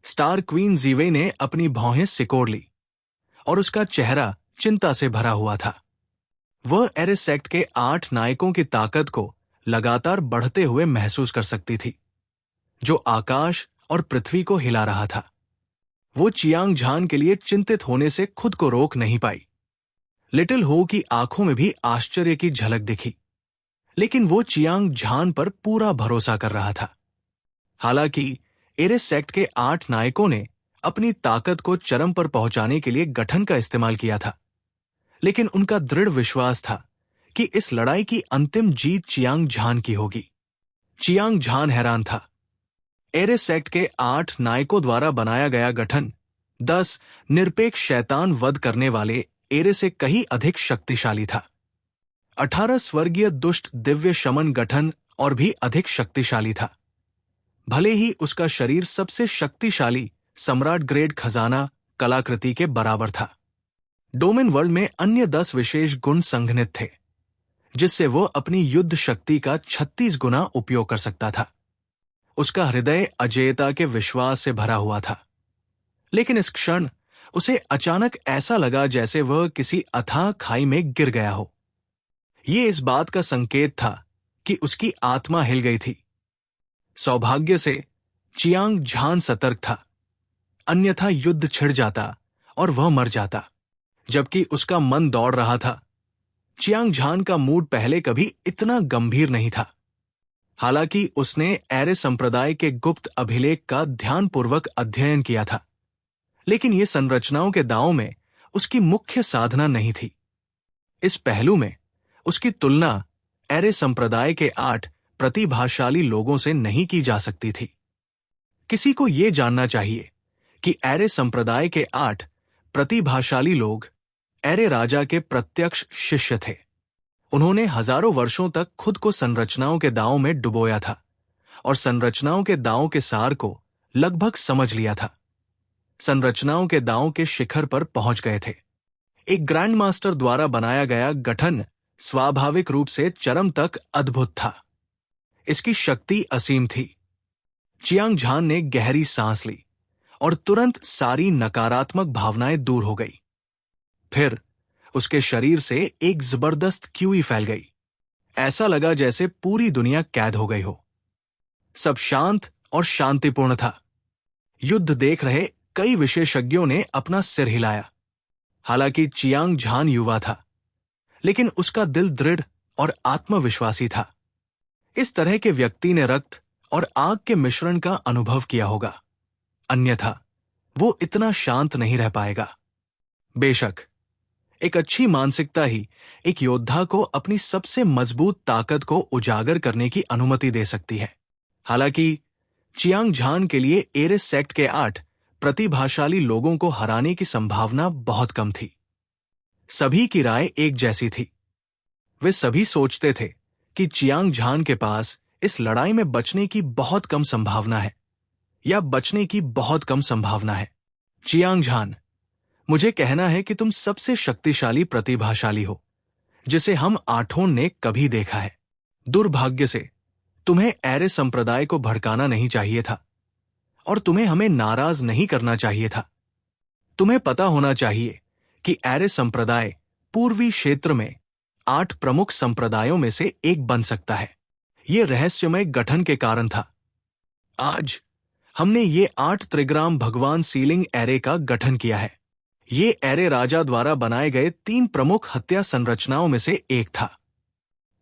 Star queen जीवे ने अपनी भौहें सिकोड़ ली और उसका चेहरा चिंता से भरा हुआ था। वह एरेस सेक्ट के 8 नायकों की ताकत को लगातार बढ़ते हुए महसूस कर सकती थी, जो आकाश और पृथ्वी को हिला रहा था। वो चियांग झान के लिए चिंतित होने से खुद को रोक नहीं पाई। लिटिल हो की आंखों में भी आश्चर्य की झलक दिखी, लेकिन वो चियांग झान पर पूरा भरोसा कर रहा था। हालांकि एरेस सेक्ट के 8 नायकों ने अपनी ताकत को चरम पर पहुंचाने के लिए गठन का इस्तेमाल किया था, लेकिन उनका दृढ़ विश्वास था कि इस लड़ाई की अंतिम जीत चियांग झान की होगी। चियांग झान हैरान था। एरेस सेक्ट के 8 नायकों द्वारा बनाया गया गठन 10 निरपेक्ष शैतान वध करने वाले एरे से कहीं अधिक शक्तिशाली था। 18 स्वर्गीय दुष्ट दिव्य शमन गठन और भी अधिक शक्तिशाली था। भले ही उसका शरीर सबसे शक्तिशाली सम्राट ग्रेड खजाना कलाकृति के बराबर था। डोमेन वर्ल्ड में अन्य 10 विशेष गुण संघनित थे, जिससे वो अपनी युद्ध शक्ति का 36 गुना उपयोग कर सकता था। उसका हृदय अजेयता के विश्वास से भरा हुआ था, लेकिन इस क्षण उसे अचानक ऐसा लगा जैसे वह किसी अथाह खाई में गिर गया हो। ये इस बात का संकेत था कि उसकी आत्मा हिल गई थी। सौभाग्य से चियांग झान सतर्क था, अन्यथा युद्ध छिड़ जाता और वह मर जाता। जबकि उसका मन दौड़ रहा था, चियांग झान का मूड पहले कभी इतना गंभीर नहीं था। हालांकि उसने एरे संप्रदाय के गुप्त अभिलेख का ध्यानपूर्वक अध्ययन किया था, लेकिन ये संरचनाओं के दांव में उसकी मुख्य साधना नहीं थी। इस पहलू में उसकी तुलना एरे संप्रदाय के 8 प्रतिभाशाली लोगों से नहीं की जा सकती थी। किसी को यह जानना चाहिए कि एरे संप्रदाय के 8 प्रतिभाशाली लोग एरे राजा के प्रत्यक्ष शिष्य थे। उन्होंने हजारों वर्षों तक खुद को संरचनाओं के दांव में डुबोया था और संरचनाओं के दांव के सार को लगभग समझ लिया था। संरचनाओं के दांव के शिखर पर पहुंच गए थे। एक ग्रैंड मास्टर द्वारा बनाया गया गठन स्वाभाविक रूप से चरम तक अद्भुत था। इसकी शक्ति असीम थी। चियांग झान ने गहरी सांस ली और तुरंत सारी नकारात्मक भावनाएं दूर हो गई। फिर उसके शरीर से एक जबरदस्त क्यूई फैल गई। ऐसा लगा जैसे पूरी दुनिया कैद हो गई हो। सब शांत और शांतिपूर्ण था। युद्ध देख रहे कई विशेषज्ञों ने अपना सिर हिलाया। हालांकि चियांग झान युवा था, लेकिन उसका दिल दृढ़ और आत्मविश्वासी था। इस तरह के व्यक्ति ने रक्त और आग के मिश्रण का अनुभव किया होगा, अन्यथा वो इतना शांत नहीं रह पाएगा। बेशक एक अच्छी मानसिकता ही एक योद्धा को अपनी सबसे मजबूत ताकत को उजागर करने की अनुमति दे सकती है। हालांकि चियांग झान के लिए एरेस सेक्ट के 8 प्रतिभाशाली लोगों को हराने की संभावना बहुत कम थी। सभी की राय एक जैसी थी। वे सभी सोचते थे कि चियांग झान के पास इस लड़ाई में बचने की बहुत कम संभावना है, या बचने की बहुत कम संभावना है। चियांग झान, मुझे कहना है कि तुम सबसे शक्तिशाली प्रतिभाशाली हो जिसे हम आठों ने कभी देखा है। दुर्भाग्य से तुम्हें एरे संप्रदाय को भड़काना नहीं चाहिए था और तुम्हें हमें नाराज नहीं करना चाहिए था। तुम्हें पता होना चाहिए कि एरे संप्रदाय पूर्वी क्षेत्र में 8 प्रमुख संप्रदायों में से एक बन सकता है। यह रहस्यमय गठन के कारण था। आज हमने ये 8 त्रिग्राम भगवान सीलिंग एरे का गठन किया है। ये एरे राजा द्वारा बनाए गए 3 प्रमुख हत्या संरचनाओं में से एक था।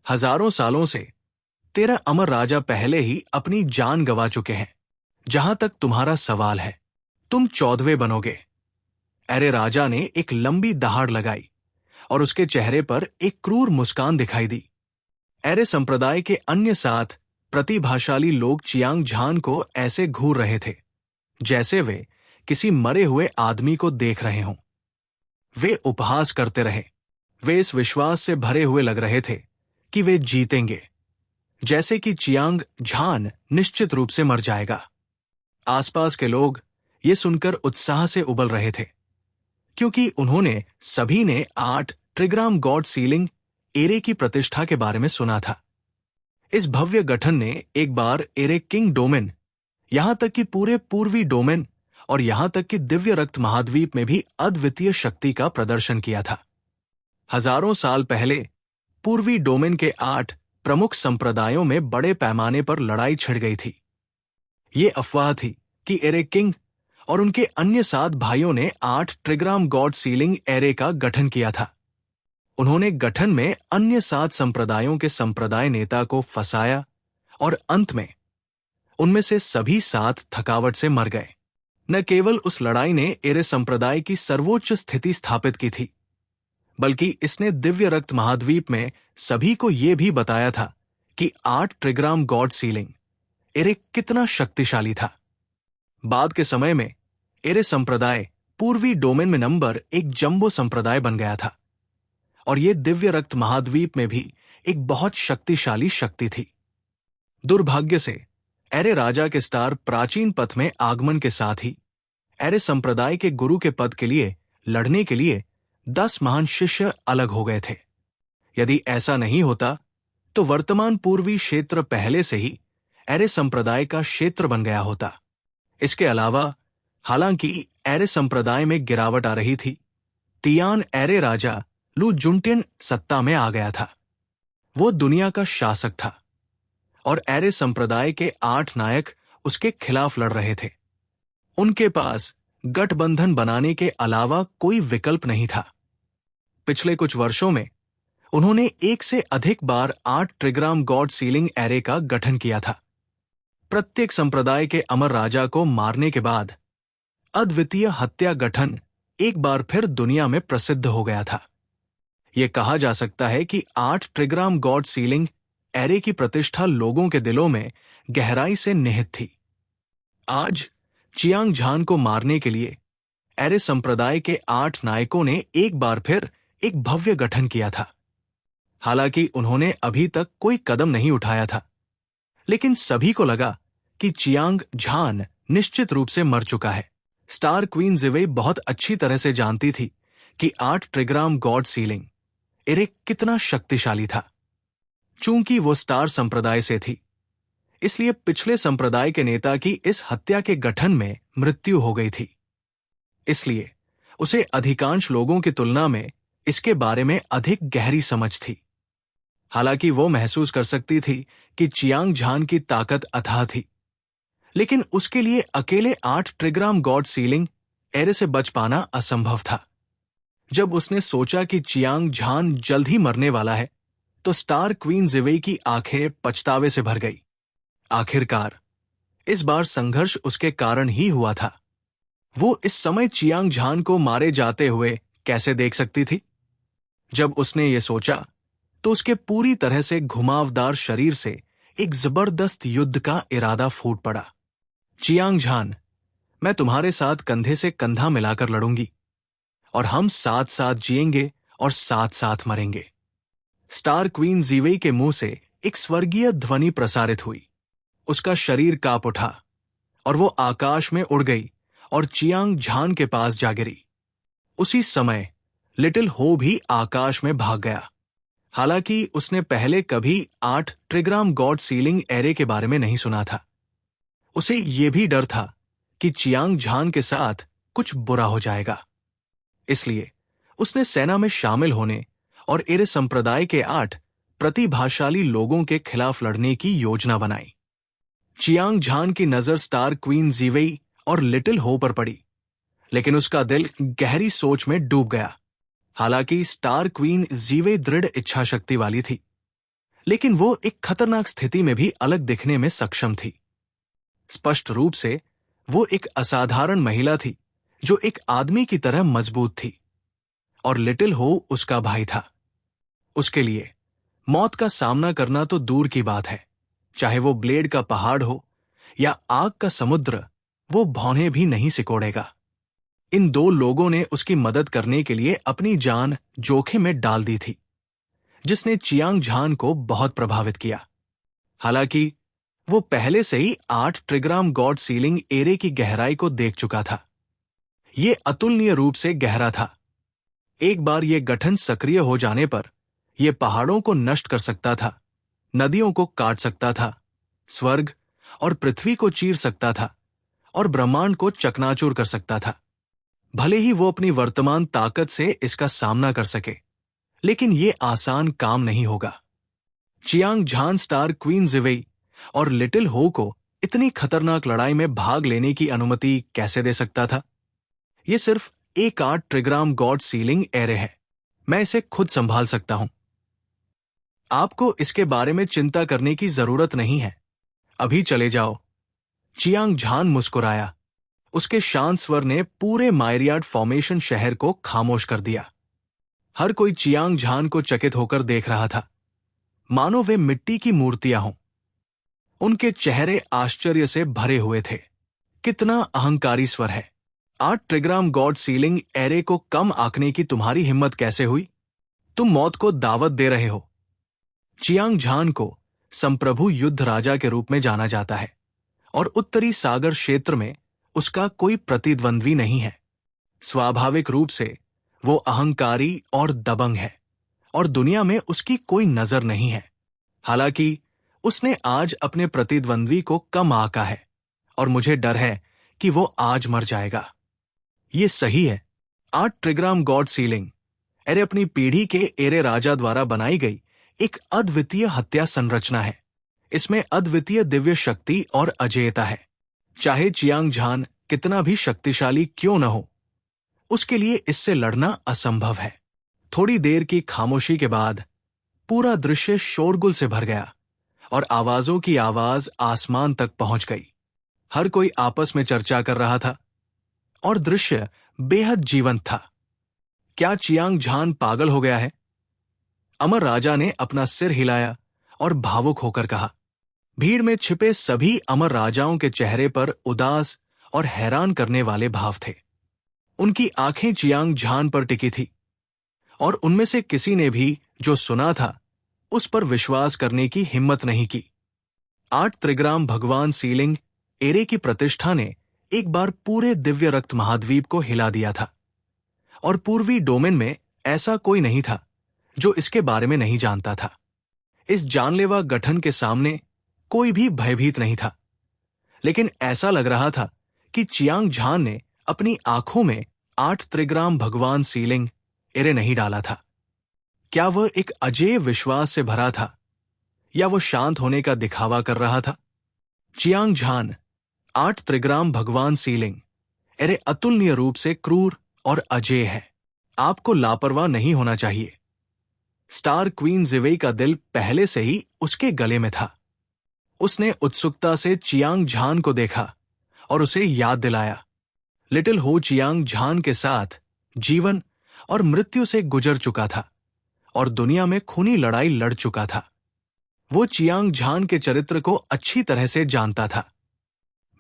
हजारों सालों से 13 अमर राजा पहले ही अपनी जान गंवा चुके हैं। जहां तक तुम्हारा सवाल है, तुम 14वें बनोगे। एरे राजा ने एक लंबी दहाड़ लगाई और उसके चेहरे पर एक क्रूर मुस्कान दिखाई दी। एरे संप्रदाय के अन्य 7 प्रतिभाशाली लोग चियांग झान को ऐसे घूर रहे थे जैसे वे किसी मरे हुए आदमी को देख रहे हों। वे उपहास करते रहे। वे इस विश्वास से भरे हुए लग रहे थे कि वे जीतेंगे, जैसे कि चियांग झान निश्चित रूप से मर जाएगा। आसपास के लोग ये सुनकर उत्साह से उबल रहे थे, क्योंकि उन्होंने सभी ने 8 त्रिग्राम गॉड सीलिंग एरे की प्रतिष्ठा के बारे में सुना था। इस भव्य गठन ने एक बार एरे किंग डोमेन, यहां तक कि पूरे पूर्वी डोमेन और यहां तक कि दिव्य रक्त महाद्वीप में भी अद्वितीय शक्ति का प्रदर्शन किया था। हजारों साल पहले पूर्वी डोमेन के 8 प्रमुख संप्रदायों में बड़े पैमाने पर लड़ाई छिड़ गई थी। ये अफवाह थी कि एरे किंग और उनके अन्य 7 भाइयों ने 8 ट्रिग्राम गॉड सीलिंग एरे का गठन किया था। उन्होंने गठन में अन्य 7 संप्रदायों के संप्रदाय नेता को फंसाया और अंत में उनमें से सभी 7 थकावट से मर गए। न केवल उस लड़ाई ने एरे संप्रदाय की सर्वोच्च स्थिति स्थापित की थी, बल्कि इसने दिव्य रक्त महाद्वीप में सभी को यह भी बताया था कि 8 ट्रिग्राम गॉड सीलिंग एरे कितना शक्तिशाली था। बाद के समय में एरे संप्रदाय पूर्वी डोमेन में नंबर 1 जंबो संप्रदाय बन गया था और यह दिव्य रक्त महाद्वीप में भी एक बहुत शक्तिशाली शक्ति थी। दुर्भाग्य से एरे राजा के स्टार प्राचीन पथ में आगमन के साथ ही एरे संप्रदाय के गुरु के पद के लिए लड़ने के लिए 10 महान शिष्य अलग हो गए थे। यदि ऐसा नहीं होता तो वर्तमान पूर्वी क्षेत्र पहले से ही एरे संप्रदाय का क्षेत्र बन गया होता। इसके अलावा हालांकि एरे संप्रदाय में गिरावट आ रही थी, तियान एरे राजा लू जुंटियन सत्ता में आ गया था। वो दुनिया का शासक था और एरे संप्रदाय के 8 नायक उसके खिलाफ लड़ रहे थे। उनके पास गठबंधन बनाने के अलावा कोई विकल्प नहीं था। पिछले कुछ वर्षों में उन्होंने 1 से अधिक बार 8 ट्रिग्राम गॉड सीलिंग एरे का गठन किया था। प्रत्येक संप्रदाय के अमर राजा को मारने के बाद अद्वितीय हत्या गठन एक बार फिर दुनिया में प्रसिद्ध हो गया था। यह कहा जा सकता है कि 8 ट्रिग्राम गॉड सीलिंग एरे की प्रतिष्ठा लोगों के दिलों में गहराई से निहित थी। आज चियांग झान को मारने के लिए एरे संप्रदाय के 8 नायकों ने एक बार फिर एक भव्य गठन किया था। हालांकि उन्होंने अभी तक कोई कदम नहीं उठाया था, लेकिन सभी को लगा कि चियांग झान निश्चित रूप से मर चुका है। स्टार क्वीन जिवे बहुत अच्छी तरह से जानती थी कि 8 ट्रिग्राम गॉड सीलिंग एरे कितना शक्तिशाली था। चूंकि वो स्टार संप्रदाय से थी, इसलिए पिछले संप्रदाय के नेता की इस हत्या के गठन में मृत्यु हो गई थी। इसलिए उसे अधिकांश लोगों की तुलना में इसके बारे में अधिक गहरी समझ थी। हालांकि वो महसूस कर सकती थी कि चियांग झान की ताकत अथाह थी, लेकिन उसके लिए अकेले 8 ट्रिग्राम गॉड सीलिंग एरे से बच पाना असंभव था। जब उसने सोचा कि चियांग झान जल्द ही मरने वाला है, तो स्टार क्वीन जिवेई की आंखें पछतावे से भर गई। आखिरकार इस बार संघर्ष उसके कारण ही हुआ था। वो इस समय चियांग झान को मारे जाते हुए कैसे देख सकती थी? जब उसने ये सोचा तो उसके पूरी तरह से घुमावदार शरीर से एक जबरदस्त युद्ध का इरादा फूट पड़ा। चियांग झान, मैं तुम्हारे साथ कंधे से कंधा मिलाकर लड़ूंगी और हम साथ साथ जिएंगे और साथ साथ मरेंगे। स्टार क्वीन जिवेई के मुंह से एक स्वर्गीय ध्वनि प्रसारित हुई। उसका शरीर कांप उठा और वो आकाश में उड़ गई और चियांग झान के पास जा गिरी। उसी समय लिटिल हो भी आकाश में भाग गया। हालांकि उसने पहले कभी 8 ट्रिग्राम गॉड सीलिंग एरे के बारे में नहीं सुना था। उसे यह भी डर था कि चियांग झान के साथ कुछ बुरा हो जाएगा। इसलिए उसने सेना में शामिल होने और एरे संप्रदाय के 8 प्रतिभाशाली लोगों के खिलाफ लड़ने की योजना बनाई। चियांग झान की नजर स्टार क्वीन जिवेई और लिटिल हो पर पड़ी, लेकिन उसका दिल गहरी सोच में डूब गया। हालांकि स्टार क्वीन जिवेई दृढ़ इच्छा शक्ति वाली थी, लेकिन वो एक खतरनाक स्थिति में भी अलग दिखने में सक्षम थी। स्पष्ट रूप से वो एक असाधारण महिला थी जो एक आदमी की तरह मजबूत थी, और लिटिल हो उसका भाई था। उसके लिए मौत का सामना करना तो दूर की बात है, चाहे वो ब्लेड का पहाड़ हो या आग का समुद्र, वो भौहें भी नहीं सिकोड़ेगा। इन 2 लोगों ने उसकी मदद करने के लिए अपनी जान जोखिम में डाल दी थी, जिसने चियांग झान को बहुत प्रभावित किया। हालांकि वो पहले से ही 8 ट्रिग्राम गॉड सीलिंग एरे की गहराई को देख चुका था। ये अतुलनीय रूप से गहरा था। एक बार ये गठन सक्रिय हो जाने पर यह पहाड़ों को नष्ट कर सकता था, नदियों को काट सकता था, स्वर्ग और पृथ्वी को चीर सकता था और ब्रह्मांड को चकनाचूर कर सकता था। भले ही वो अपनी वर्तमान ताकत से इसका सामना कर सके, लेकिन ये आसान काम नहीं होगा। चियांग झान स्टार क्वीन जिवेई और लिटिल हो को इतनी खतरनाक लड़ाई में भाग लेने की अनुमति कैसे दे सकता था? ये सिर्फ एक 8 ट्रिग्राम गॉड सीलिंग एरे है। मैं इसे खुद संभाल सकता हूं। आपको इसके बारे में चिंता करने की जरूरत नहीं है। अभी चले जाओ। चियांग झान मुस्कुराया। उसके शांत स्वर ने पूरे मायरियाड फॉर्मेशन शहर को खामोश कर दिया। हर कोई चियांग झान को चकित होकर देख रहा था, मानो वे मिट्टी की मूर्तियां हों। उनके चेहरे आश्चर्य से भरे हुए थे। कितना अहंकारी स्वर है। 8 ट्रिग्राम गॉड सीलिंग एरे को कम आंकने की तुम्हारी हिम्मत कैसे हुई? तुम मौत को दावत दे रहे हो। चियांग झान को संप्रभु युद्ध राजा के रूप में जाना जाता है और उत्तरी सागर क्षेत्र में उसका कोई प्रतिद्वंद्वी नहीं है। स्वाभाविक रूप से वो अहंकारी और दबंग है और दुनिया में उसकी कोई नजर नहीं है। हालांकि उसने आज अपने प्रतिद्वंद्वी को कम आंका है और मुझे डर है कि वो आज मर जाएगा। ये सही है। 8 ट्रिग्राम गॉड सीलिंग एरे अपनी पीढ़ी के एरे राजा द्वारा बनाई गई एक अद्वितीय हत्या संरचना है। इसमें अद्वितीय दिव्य शक्ति और अजेयता है। चाहे चियांग झान कितना भी शक्तिशाली क्यों न हो, उसके लिए इससे लड़ना असंभव है। थोड़ी देर की खामोशी के बाद पूरा दृश्य शोरगुल से भर गया और आवाजों की आवाज आसमान तक पहुंच गई। हर कोई आपस में चर्चा कर रहा था और दृश्य बेहद जीवंत था। क्या चियांग झान पागल हो गया है? अमर राजा ने अपना सिर हिलाया और भावुक होकर कहा। भीड़ में छिपे सभी अमर राजाओं के चेहरे पर उदास और हैरान करने वाले भाव थे। उनकी आंखें चियांग झान पर टिकी थी और उनमें से किसी ने भी जो सुना था उस पर विश्वास करने की हिम्मत नहीं की। 8 त्रिग्राम भगवान सीलिंग एरे की प्रतिष्ठा ने एक बार पूरे दिव्य रक्त महाद्वीप को हिला दिया था और पूर्वी डोमेन में ऐसा कोई नहीं था जो इसके बारे में नहीं जानता था। इस जानलेवा गठन के सामने कोई भी भयभीत नहीं था, लेकिन ऐसा लग रहा था कि चियांग झान ने अपनी आंखों में 8 त्रिग्राम भगवान सीलिंग एरे नहीं डाला था। क्या वह एक अजेय विश्वास से भरा था या वो शांत होने का दिखावा कर रहा था? चियांग झान 8 त्रिग्राम भगवान सीलिंग एरे अतुलनीय रूप से क्रूर और अजेय है। आपको लापरवाह नहीं होना चाहिए। स्टार क्वीन जिवेई का दिल पहले से ही उसके गले में था। उसने उत्सुकता से चियांग झान को देखा और उसे याद दिलाया। लिटिल हो चियांग झान के साथ जीवन और मृत्यु से गुजर चुका था और दुनिया में खूनी लड़ाई लड़ चुका था। वो चियांग झान के चरित्र को अच्छी तरह से जानता था।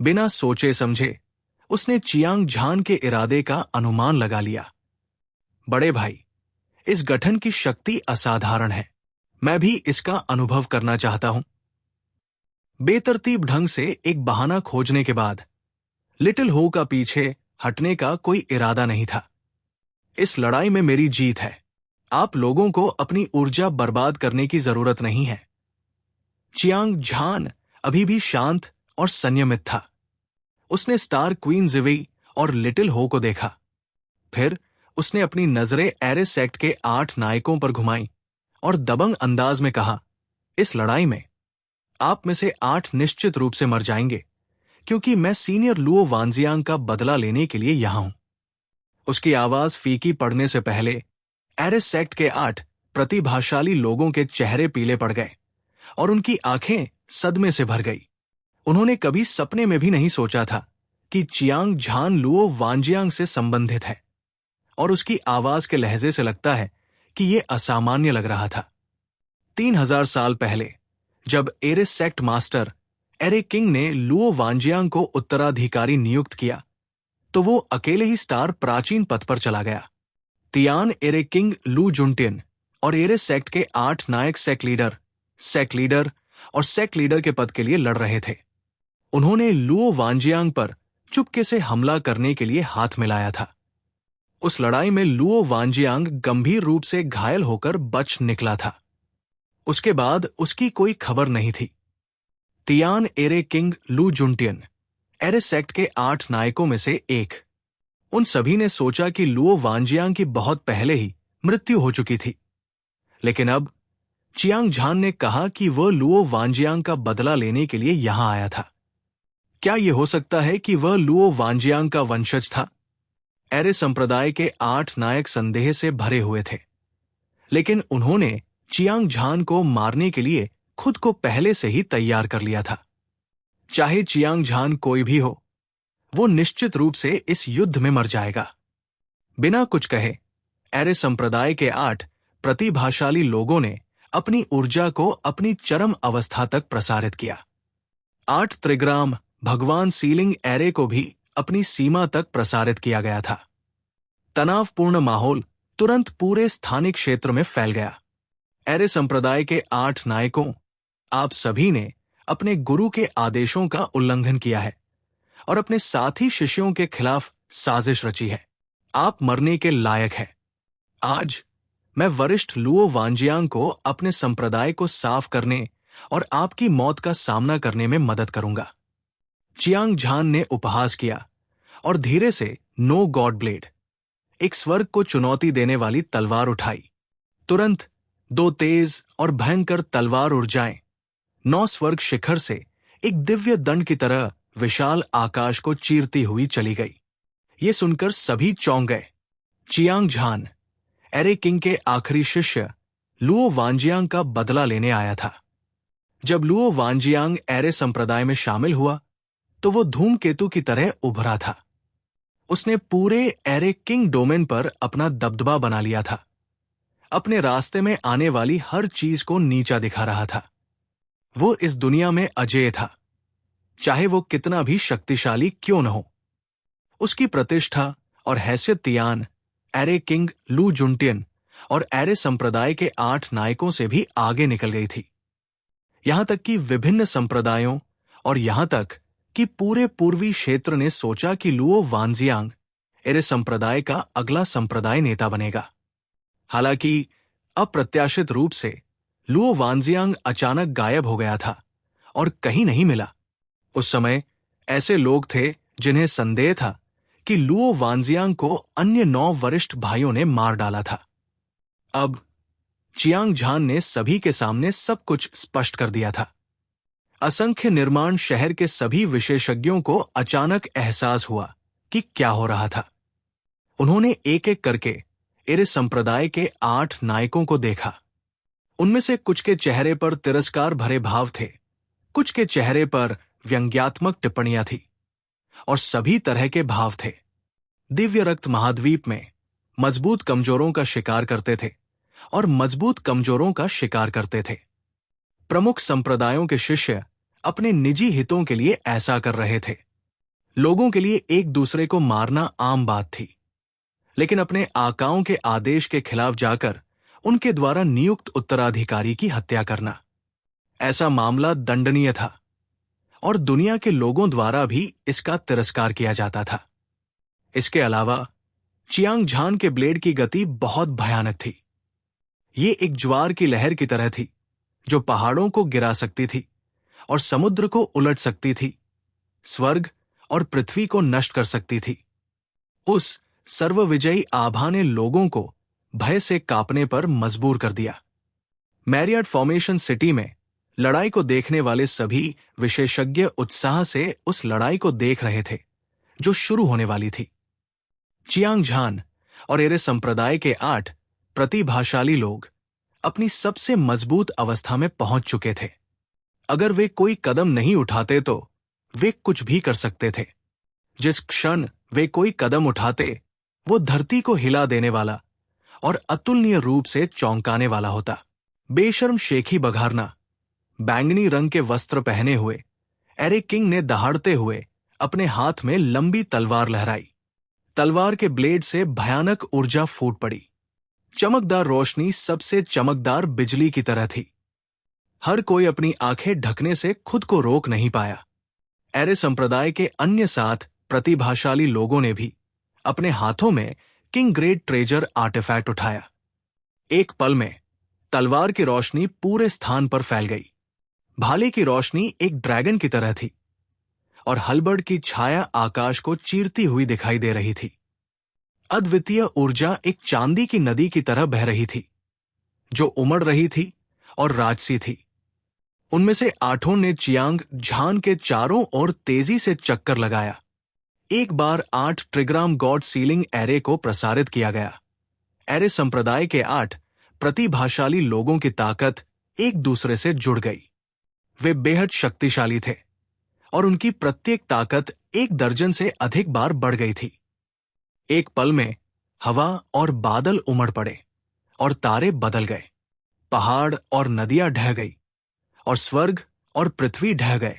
बिना सोचे समझे उसने चियांग झान के इरादे का अनुमान लगा लिया। बड़े भाई, इस गठन की शक्ति असाधारण है। मैं भी इसका अनुभव करना चाहता हूं। बेतरतीब ढंग से एक बहाना खोजने के बाद लिटिल हो का पीछे हटने का कोई इरादा नहीं था। इस लड़ाई में मेरी जीत है। आप लोगों को अपनी ऊर्जा बर्बाद करने की जरूरत नहीं है। चियांग झान अभी भी शांत और संयमित था। उसने स्टार क्वीन जिवेई और लिटिल हो को देखा। फिर उसने अपनी नजरें एरे सेक्ट के 8 नायकों पर घुमाई और दबंग अंदाज में कहा, इस लड़ाई में आप में से 8 निश्चित रूप से मर जाएंगे, क्योंकि मैं सीनियर लुओ वानजियांग का बदला लेने के लिए यहां हूं। उसकी आवाज फीकी पड़ने से पहले एरे सेक्ट के 8 प्रतिभाशाली लोगों के चेहरे पीले पड़ गए और उनकी आंखें सदमे से भर गई। उन्होंने कभी सपने में भी नहीं सोचा था कि चियांग झान लुओ वानजियांग से संबंधित है, और उसकी आवाज के लहजे से लगता है कि यह असामान्य लग रहा था। 3000 साल पहले जब array sect master array king ने लुओ वानजियांग को उत्तराधिकारी नियुक्त किया, तो वो अकेले ही स्टार प्राचीन पथ पर चला गया। तियान एरे किंग लू जुनटिन और एरे सेक्ट के 8 नायक सेक्ट लीडर और सेक्ट लीडर के पद के लिए लड़ रहे थे। उन्होंने लुओ वानजियांग पर चुपके से हमला करने के लिए हाथ मिलाया था। उस लड़ाई में लुओ वानजियांग गंभीर रूप से घायल होकर बच निकला था। उसके बाद उसकी कोई खबर नहीं थी। तियान एरे किंग लू जुनटिन एरे सेक्ट के 8 नायकों में से एक। उन सभी ने सोचा कि लुओ वांजियांग की बहुत पहले ही मृत्यु हो चुकी थी, लेकिन अब चियांग झान ने कहा कि वह लुओ वांजियांग का बदला लेने के लिए यहां आया था। क्या यह हो सकता है कि वह लुओ वांजियांग का वंशज था? एरे संप्रदाय के 8 नायक संदेह से भरे हुए थे, लेकिन उन्होंने चियांग झान को मारने के लिए खुद को पहले से ही तैयार कर लिया था। चाहे चियांग झान कोई भी हो, वो निश्चित रूप से इस युद्ध में मर जाएगा। बिना कुछ कहे एरे संप्रदाय के 8 प्रतिभाशाली लोगों ने अपनी ऊर्जा को अपनी चरम अवस्था तक प्रसारित किया। 8 त्रिग्राम भगवान सीलिंग एरे को भी अपनी सीमा तक प्रसारित किया गया था। तनावपूर्ण माहौल तुरंत पूरे स्थानिक क्षेत्र में फैल गया। एरे संप्रदाय के 8 नायकों, आप सभी ने अपने गुरु के आदेशों का उल्लंघन किया है और अपने साथी शिष्यों के खिलाफ साजिश रची है। आप मरने के लायक हैं। आज मैं वरिष्ठ लुओ वांजियांग को अपने संप्रदाय को साफ करने और आपकी मौत का सामना करने में मदद करूंगा। चियांग झान ने उपहास किया और धीरे से नो गॉड ब्लेड, एक स्वर्ग को चुनौती देने वाली तलवार उठाई। तुरंत 2 तेज और भयंकर तलवार ऊर्जाएं 9 स्वर्ग शिखर से एक दिव्य दंड की तरह विशाल आकाश को चीरती हुई चली गई। ये सुनकर सभी चौंक गए। चियांग झान एरे किंग के आखिरी शिष्य लुओ वांजियांग का बदला लेने आया था। जब लुओ वांजियांग एरे संप्रदाय में शामिल हुआ तो वो धूमकेतु की तरह उभरा था। उसने पूरे एरे किंग डोमेन पर अपना दबदबा बना लिया था। अपने रास्ते में आने वाली हर चीज को नीचा दिखा रहा था। वो इस दुनिया में अजेय था, चाहे वो कितना भी शक्तिशाली क्यों न हो। उसकी प्रतिष्ठा और हैसियत तियान एरे किंग लू जुनटियन और एरे संप्रदाय के 8 नायकों से भी आगे निकल गई थी। यहां तक कि विभिन्न संप्रदायों और यहां तक कि पूरे पूर्वी क्षेत्र ने सोचा कि लुओ वांजियांग एरे संप्रदाय का अगला संप्रदाय नेता बनेगा। हालांकि अप्रत्याशित रूप से लुओ वांजियांग अचानक गायब हो गया था और कहीं नहीं मिला। उस समय ऐसे लोग थे जिन्हें संदेह था कि लुओ वांजियांग को अन्य 9 वरिष्ठ भाइयों ने मार डाला था। अब चियांग झान ने सभी के सामने सब कुछ स्पष्ट कर दिया था। असंख्य निर्माण शहर के सभी विशेषज्ञों को अचानक एहसास हुआ कि क्या हो रहा था। उन्होंने एक एक करके एरे संप्रदाय के 8 नायकों को देखा। उनमें से कुछ के चेहरे पर तिरस्कार भरे भाव थे, कुछ के चेहरे पर व्यंग्यात्मक टिप्पणियां थी और सभी तरह के भाव थे। दिव्य रक्त महाद्वीप में मजबूत कमजोरों का शिकार करते थे और मजबूत कमजोरों का शिकार करते थे। प्रमुख संप्रदायों के शिष्य अपने निजी हितों के लिए ऐसा कर रहे थे। लोगों के लिए एक दूसरे को मारना आम बात थी, लेकिन अपने आकाओं के आदेश के खिलाफ जाकर उनके द्वारा नियुक्त उत्तराधिकारी की हत्या करना, ऐसा मामला दंडनीय था और दुनिया के लोगों द्वारा भी इसका तिरस्कार किया जाता था। इसके अलावा चियांग झान के ब्लेड की गति बहुत भयानक थी। ये एक ज्वार की लहर की तरह थी जो पहाड़ों को गिरा सकती थी और समुद्र को उलट सकती थी, स्वर्ग और पृथ्वी को नष्ट कर सकती थी। उस सर्वविजयी आभा ने लोगों को भय से कांपने पर मजबूर कर दिया। मैरियट फॉर्मेशन सिटी में लड़ाई को देखने वाले सभी विशेषज्ञ उत्साह से उस लड़ाई को देख रहे थे जो शुरू होने वाली थी। चियांग झान और एरे संप्रदाय के 8 प्रतिभाशाली लोग अपनी सबसे मजबूत अवस्था में पहुंच चुके थे। अगर वे कोई कदम नहीं उठाते तो वे कुछ भी कर सकते थे। जिस क्षण वे कोई कदम उठाते, वो धरती को हिला देने वाला और अतुलनीय रूप से चौंकाने वाला होता। बेशर्म शेखी बघारना, बैंगनी रंग के वस्त्र पहने हुए एरे किंग ने दहाड़ते हुए अपने हाथ में लंबी तलवार लहराई। तलवार के ब्लेड से भयानक ऊर्जा फूट पड़ी। चमकदार रोशनी सबसे चमकदार बिजली की तरह थी। हर कोई अपनी आंखें ढकने से खुद को रोक नहीं पाया। एरे संप्रदाय के अन्य 7 प्रतिभाशाली लोगों ने भी अपने हाथों में किंग ग्रेट ट्रेजर आर्टिफैक्ट उठाया। एक पल में तलवार की रोशनी पूरे स्थान पर फैल गई। भाले की रोशनी एक ड्रैगन की तरह थी और हलबर्ड की छाया आकाश को चीरती हुई दिखाई दे रही थी। अद्वितीय ऊर्जा एक चांदी की नदी की तरह बह रही थी, जो उमड़ रही थी और राजसी थी। उनमें से 8 ने चियांग झान के चारों ओर तेजी से चक्कर लगाया। एक बार 8 ट्रिग्राम गॉड सीलिंग एरे को प्रसारित किया गया। एरे संप्रदाय के 8 प्रतिभाशाली लोगों की ताकत एक दूसरे से जुड़ गई। वे बेहद शक्तिशाली थे और उनकी प्रत्येक ताकत 1 दर्जन से अधिक बार बढ़ गई थी। एक पल में हवा और बादल उमड़ पड़े और तारे बदल गए। पहाड़ और नदियां ढह गई और स्वर्ग और पृथ्वी ढह गए।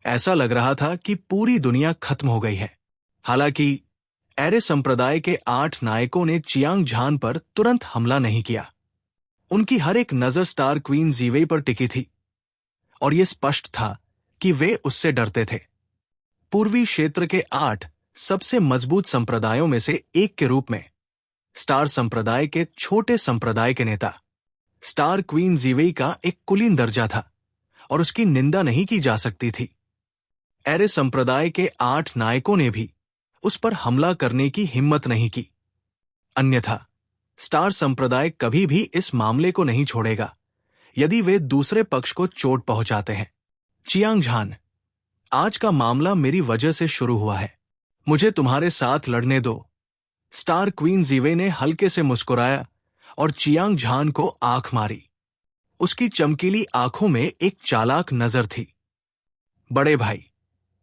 ऐसा लग रहा था कि पूरी दुनिया खत्म हो गई है। हालांकि एरे संप्रदाय के 8 नायकों ने चियांग झान पर तुरंत हमला नहीं किया। उनकी हर एक नजर स्टार क्वीन जीवेई पर टिकी थी और यह स्पष्ट था कि वे उससे डरते थे। पूर्वी क्षेत्र के 8 सबसे मजबूत संप्रदायों में से एक के रूप में स्टार संप्रदाय के छोटे संप्रदाय के नेता स्टार क्वीन जीवेई का एक कुलीन दर्जा था और उसकी निंदा नहीं की जा सकती थी। एरे संप्रदाय के 8 नायकों ने भी उस पर हमला करने की हिम्मत नहीं की। अन्यथा स्टार संप्रदाय कभी भी इस मामले को नहीं छोड़ेगा यदि वे दूसरे पक्ष को चोट पहुंचाते हैं। चियांग झान, आज का मामला मेरी वजह से शुरू हुआ है। मुझे तुम्हारे साथ लड़ने दो। स्टार क्वीन जीवे ने हल्के से मुस्कुराया और चियांग झान को आंख मारी। उसकी चमकीली आंखों में एक चालाक नजर थी। बड़े भाई,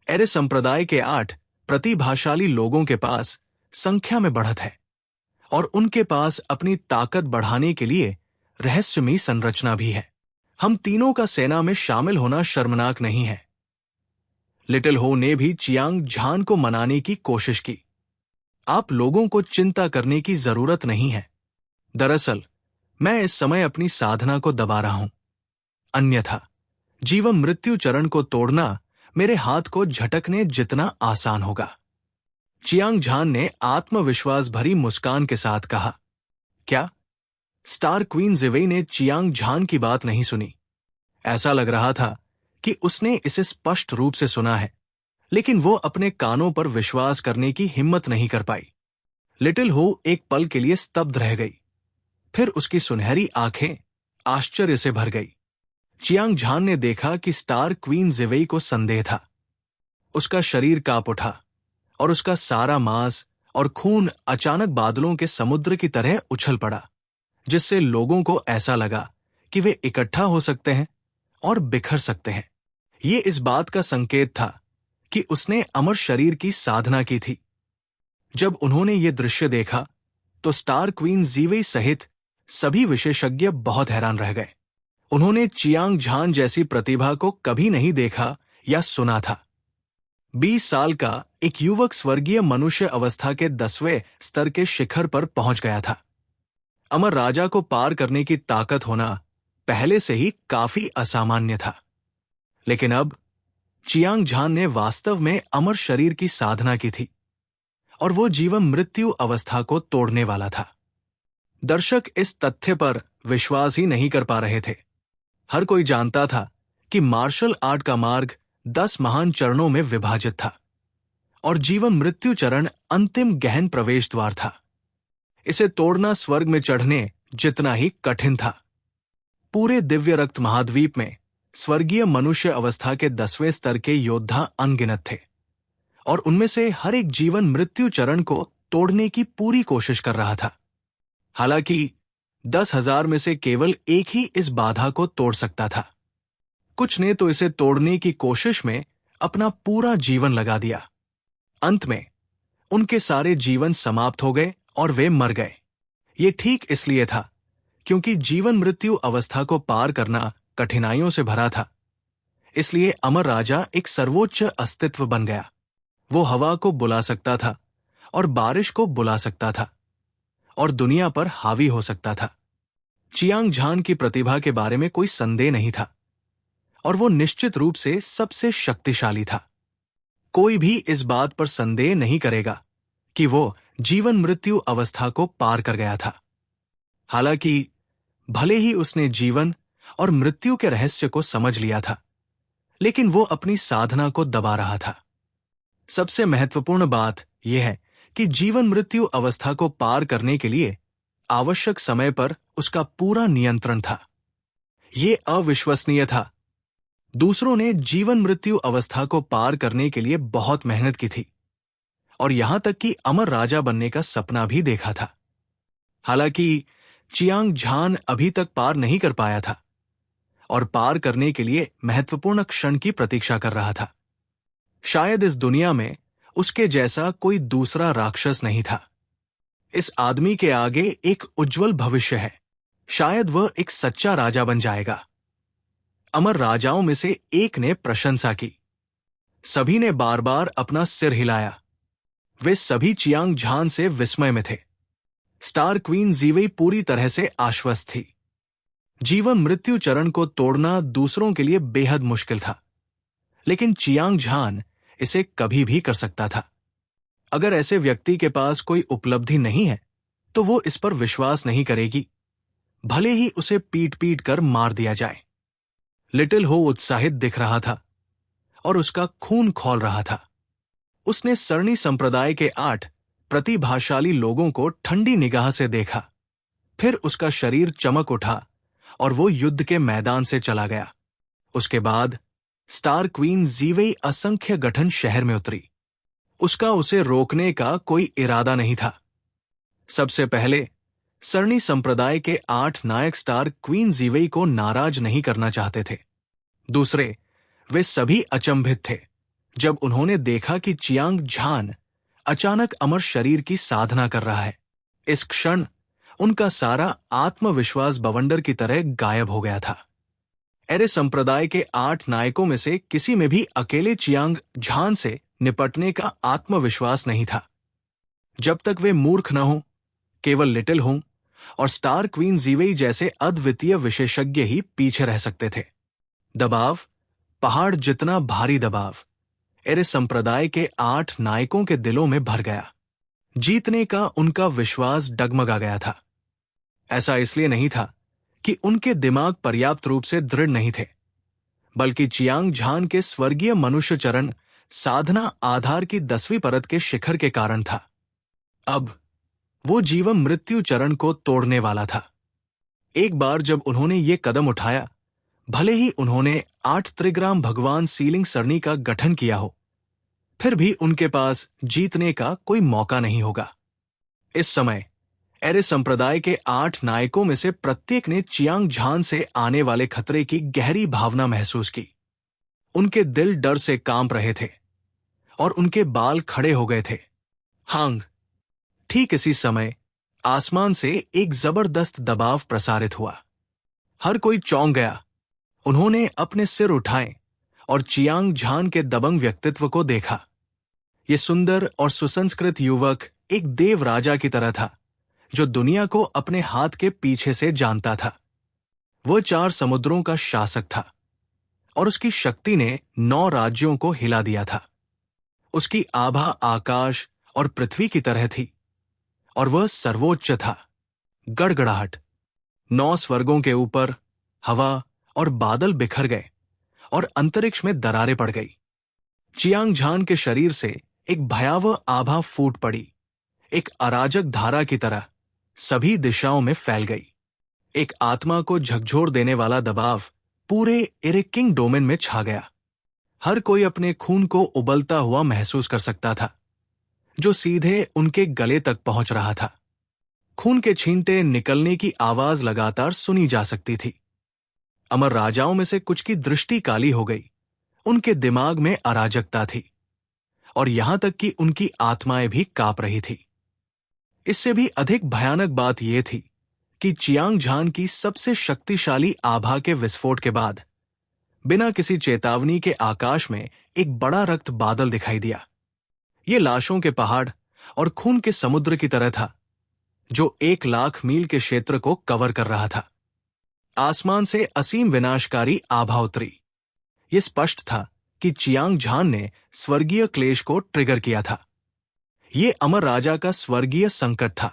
एरे संप्रदाय के 8 प्रतिभाशाली लोगों के पास संख्या में बढ़त है और उनके पास अपनी ताकत बढ़ाने के लिए रहस्यमयी संरचना भी है। हम तीनों का सेना में शामिल होना शर्मनाक नहीं है। लिटिल हो ने भी चियांग झान को मनाने की कोशिश की। आप लोगों को चिंता करने की जरूरत नहीं है। दरअसल मैं इस समय अपनी साधना को दबा रहा हूं। अन्यथा जीवन मृत्यु चरण को तोड़ना मेरे हाथ को झटकने जितना आसान होगा। चियांग झान ने आत्मविश्वास भरी मुस्कान के साथ कहा। क्या? स्टार क्वीन जीवेई ने चियांग झान की बात नहीं सुनी। ऐसा लग रहा था कि उसने इसे स्पष्ट रूप से सुना है, लेकिन वो अपने कानों पर विश्वास करने की हिम्मत नहीं कर पाई। लिटिल हो एक पल के लिए स्तब्ध रह गई, फिर उसकी सुनहरी आंखें आश्चर्य से भर गई। चियांग झान ने देखा कि स्टार क्वीन जीवेई को संदेह था। उसका शरीर कांप उठा और उसका सारा मांस और खून अचानक बादलों के समुद्र की तरह उछल पड़ा, जिससे लोगों को ऐसा लगा कि वे इकट्ठा हो सकते हैं और बिखर सकते हैं। ये इस बात का संकेत था कि उसने अमर शरीर की साधना की थी। जब उन्होंने ये दृश्य देखा तो स्टार क्वीन जीवेई सहित सभी विशेषज्ञ बहुत हैरान रह गए। उन्होंने चियांग झान जैसी प्रतिभा को कभी नहीं देखा या सुना था। 20 साल का एक युवक स्वर्गीय मनुष्य अवस्था के 10वें स्तर के शिखर पर पहुंच गया था। अमर राजा को पार करने की ताकत होना पहले से ही काफी असामान्य था, लेकिन अब चियांग झान ने वास्तव में अमर शरीर की साधना की थी और वो जीवन मृत्यु अवस्था को तोड़ने वाला था। दर्शक इस तथ्य पर विश्वास ही नहीं कर पा रहे थे। हर कोई जानता था कि मार्शल आर्ट का मार्ग 10 महान चरणों में विभाजित था और जीवन मृत्यु चरण अंतिम गहन प्रवेश द्वार था। इसे तोड़ना स्वर्ग में चढ़ने जितना ही कठिन था। पूरे दिव्य रक्त महाद्वीप में स्वर्गीय मनुष्य अवस्था के 10वें स्तर के योद्धा अनगिनत थे और उनमें से हर एक जीवन मृत्यु चरण को तोड़ने की पूरी कोशिश कर रहा था। हालांकि 10,000 में से केवल एक ही इस बाधा को तोड़ सकता था। कुछ ने तो इसे तोड़ने की कोशिश में अपना पूरा जीवन लगा दिया। अंत में उनके सारे जीवन समाप्त हो गए और वे मर गए। ये ठीक इसलिए था क्योंकि जीवन मृत्यु अवस्था को पार करना कठिनाइयों से भरा था। इसलिए अमर राजा एक सर्वोच्च अस्तित्व बन गया। वो हवा को बुला सकता था और बारिश को बुला सकता था और दुनिया पर हावी हो सकता था। चियांग झान की प्रतिभा के बारे में कोई संदेह नहीं था और वो निश्चित रूप से सबसे शक्तिशाली था। कोई भी इस बात पर संदेह नहीं करेगा कि वो जीवन मृत्यु अवस्था को पार कर गया था। हालांकि भले ही उसने जीवन और मृत्यु के रहस्य को समझ लिया था, लेकिन वो अपनी साधना को दबा रहा था। सबसे महत्वपूर्ण बात यह है कि जीवन मृत्यु अवस्था को पार करने के लिए आवश्यक समय पर उसका पूरा नियंत्रण था। ये अविश्वसनीय था। दूसरों ने जीवन मृत्यु अवस्था को पार करने के लिए बहुत मेहनत की थी और यहां तक कि अमर राजा बनने का सपना भी देखा था। हालांकि चियांग झान अभी तक पार नहीं कर पाया था और पार करने के लिए महत्वपूर्ण क्षण की प्रतीक्षा कर रहा था। शायद इस दुनिया में उसके जैसा कोई दूसरा राक्षस नहीं था। इस आदमी के आगे एक उज्जवल भविष्य है। शायद वह एक सच्चा राजा बन जाएगा। अमर राजाओं में से एक ने प्रशंसा की। सभी ने बार बार अपना सिर हिलाया। वे सभी चियांग झान से विस्मय में थे। स्टार क्वीन जीवेई पूरी तरह से आश्वस्त थी। जीवन मृत्यु चरण को तोड़ना दूसरों के लिए बेहद मुश्किल था, लेकिन चियांग झान इसे कभी भी कर सकता था। अगर ऐसे व्यक्ति के पास कोई उपलब्धि नहीं है तो वो इस पर विश्वास नहीं करेगी, भले ही उसे पीट पीट कर मार दिया जाए। लिटिल हो उत्साहित दिख रहा था और उसका खून खौल रहा था। उसने सरणी संप्रदाय के 8 प्रतिभाशाली लोगों को ठंडी निगाह से देखा। फिर उसका शरीर चमक उठा और वो युद्ध के मैदान से चला गया। उसके बाद स्टार क्वीन जीवेई असंख्य गठन शहर में उतरी। उसका उसे रोकने का कोई इरादा नहीं था। सबसे पहले सरणी संप्रदाय के 8 नायक स्टार क्वीन जीवेई को नाराज नहीं करना चाहते थे। दूसरे, वे सभी अचंभित थे जब उन्होंने देखा कि चियांग झान अचानक अमर शरीर की साधना कर रहा है। इस क्षण उनका सारा आत्मविश्वास बवंडर की तरह गायब हो गया था। एरे संप्रदाय के 8 नायकों में से किसी में भी अकेले चियांग झान से निपटने का आत्मविश्वास नहीं था। जब तक वे मूर्ख न हों, केवल लिटिल हों और स्टार क्वीन जीवेई जैसे अद्वितीय विशेषज्ञ ही पीछे रह सकते थे। दबाव, पहाड़ जितना भारी दबाव एरे संप्रदाय के 8 नायकों के दिलों में भर गया। जीतने का उनका विश्वास डगमगा गया था। ऐसा इसलिए नहीं था कि उनके दिमाग पर्याप्त रूप से दृढ़ नहीं थे, बल्कि चियांग झान के स्वर्गीय मनुष्य चरण साधना आधार की 10वीं परत के शिखर के कारण था। अब वो जीवन मृत्यु चरण को तोड़ने वाला था। एक बार जब उन्होंने ये कदम उठाया, भले ही उन्होंने 8 त्रिग्राम भगवान सीलिंग सरणी का गठन किया हो, फिर भी उनके पास जीतने का कोई मौका नहीं होगा। इस समय एरे संप्रदाय के 8 नायकों में से प्रत्येक ने चियांग झान से आने वाले खतरे की गहरी भावना महसूस की। उनके दिल डर से कांप रहे थे और उनके बाल खड़े हो गए थे। हांग, ठीक इसी समय आसमान से एक जबरदस्त दबाव प्रसारित हुआ। हर कोई चौंक गया। उन्होंने अपने सिर उठाए और चियांग झान के दबंग व्यक्तित्व को देखा। ये सुंदर और सुसंस्कृत युवक एक देव राजा की तरह था, जो दुनिया को अपने हाथ के पीछे से जानता था। वह 4 समुद्रों का शासक था और उसकी शक्ति ने 9 राज्यों को हिला दिया था। उसकी आभा आकाश और पृथ्वी की तरह थी और वह सर्वोच्च था। गड़गड़ाहट, 9 स्वर्गों के ऊपर हवा और बादल बिखर गए और अंतरिक्ष में दरारें पड़ गई। चियांग झान के शरीर से एक भयावह आभा फूट पड़ी। एक अराजक धारा की तरह सभी दिशाओं में फैल गई। एक आत्मा को झकझोर देने वाला दबाव पूरे इरेकिंग डोमेन में छा गया। हर कोई अपने खून को उबलता हुआ महसूस कर सकता था, जो सीधे उनके गले तक पहुंच रहा था। खून के छींटे निकलने की आवाज लगातार सुनी जा सकती थी। अमर राजाओं में से कुछ की दृष्टि काली हो गई। उनके दिमाग में अराजकता थी और यहां तक कि उनकी आत्माएं भी कांप रही थी। इससे भी अधिक भयानक बात यह थी कि चियांग झान की सबसे शक्तिशाली आभा के विस्फोट के बाद बिना किसी चेतावनी के आकाश में एक बड़ा रक्त बादल दिखाई दिया। ये लाशों के पहाड़ और खून के समुद्र की तरह था, जो 1 लाख मील के क्षेत्र को कवर कर रहा था। आसमान से असीम विनाशकारी आभा उतरी। यह स्पष्ट था कि चियांग झान ने स्वर्गीय क्लेश को ट्रिगर किया था। ये अमर राजा का स्वर्गीय संकट था।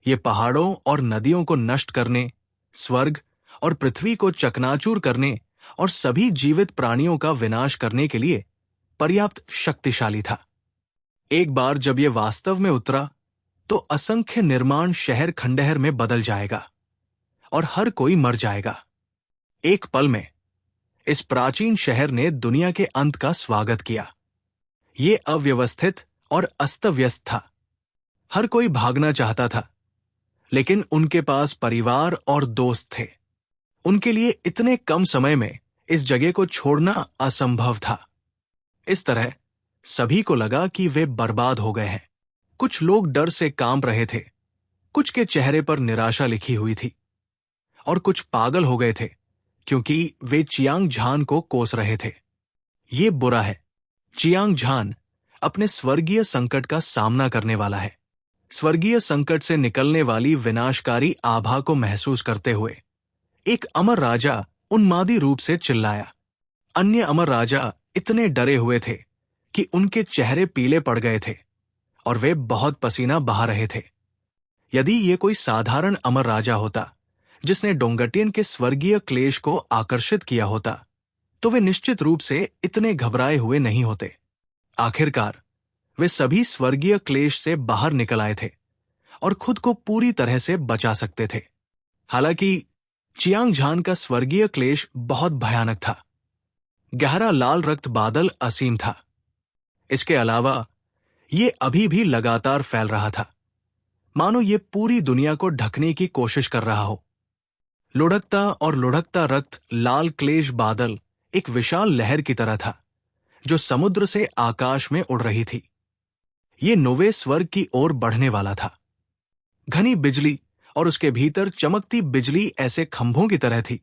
ये पहाड़ों और नदियों को नष्ट करने, स्वर्ग और पृथ्वी को चकनाचूर करने और सभी जीवित प्राणियों का विनाश करने के लिए पर्याप्त शक्तिशाली था। एक बार जब यह वास्तव में उतरा तो असंख्य निर्माण शहर खंडहर में बदल जाएगा और हर कोई मर जाएगा। एक पल में इस प्राचीन शहर ने दुनिया के अंत का स्वागत किया। ये अव्यवस्थित और अस्त व्यस्त था। हर कोई भागना चाहता था, लेकिन उनके पास परिवार और दोस्त थे। उनके लिए इतने कम समय में इस जगह को छोड़ना असंभव था। इस तरह सभी को लगा कि वे बर्बाद हो गए हैं। कुछ लोग डर से कांप रहे थे, कुछ के चेहरे पर निराशा लिखी हुई थी, और कुछ पागल हो गए थे क्योंकि वे चियांग झान को कोस रहे थे। ये बुरा है। चियांग झान अपने स्वर्गीय संकट का सामना करने वाला है। स्वर्गीय संकट से निकलने वाली विनाशकारी आभा को महसूस करते हुए एक अमर राजा उन्मादी रूप से चिल्लाया। अन्य अमर राजा इतने डरे हुए थे कि उनके चेहरे पीले पड़ गए थे और वे बहुत पसीना बहा रहे थे। यदि ये कोई साधारण अमर राजा होता जिसने डोंगटियन के स्वर्गीय क्लेश को आकर्षित किया होता, तो वे निश्चित रूप से इतने घबराए हुए नहीं होते। आखिरकार वे सभी स्वर्गीय क्लेश से बाहर निकल आए थे और खुद को पूरी तरह से बचा सकते थे। हालांकि चियांग झान का स्वर्गीय क्लेश बहुत भयानक था। गहरा लाल रक्त बादल असीम था। इसके अलावा ये अभी भी लगातार फैल रहा था, मानो ये पूरी दुनिया को ढकने की कोशिश कर रहा हो। लुढ़कता और लुढ़कता रक्त लाल क्लेश बादल एक विशाल लहर की तरह था जो समुद्र से आकाश में उड़ रही थी। ये नोवे स्वर्ग की ओर बढ़ने वाला था। घनी बिजली और उसके भीतर चमकती बिजली ऐसे खंभों की तरह थी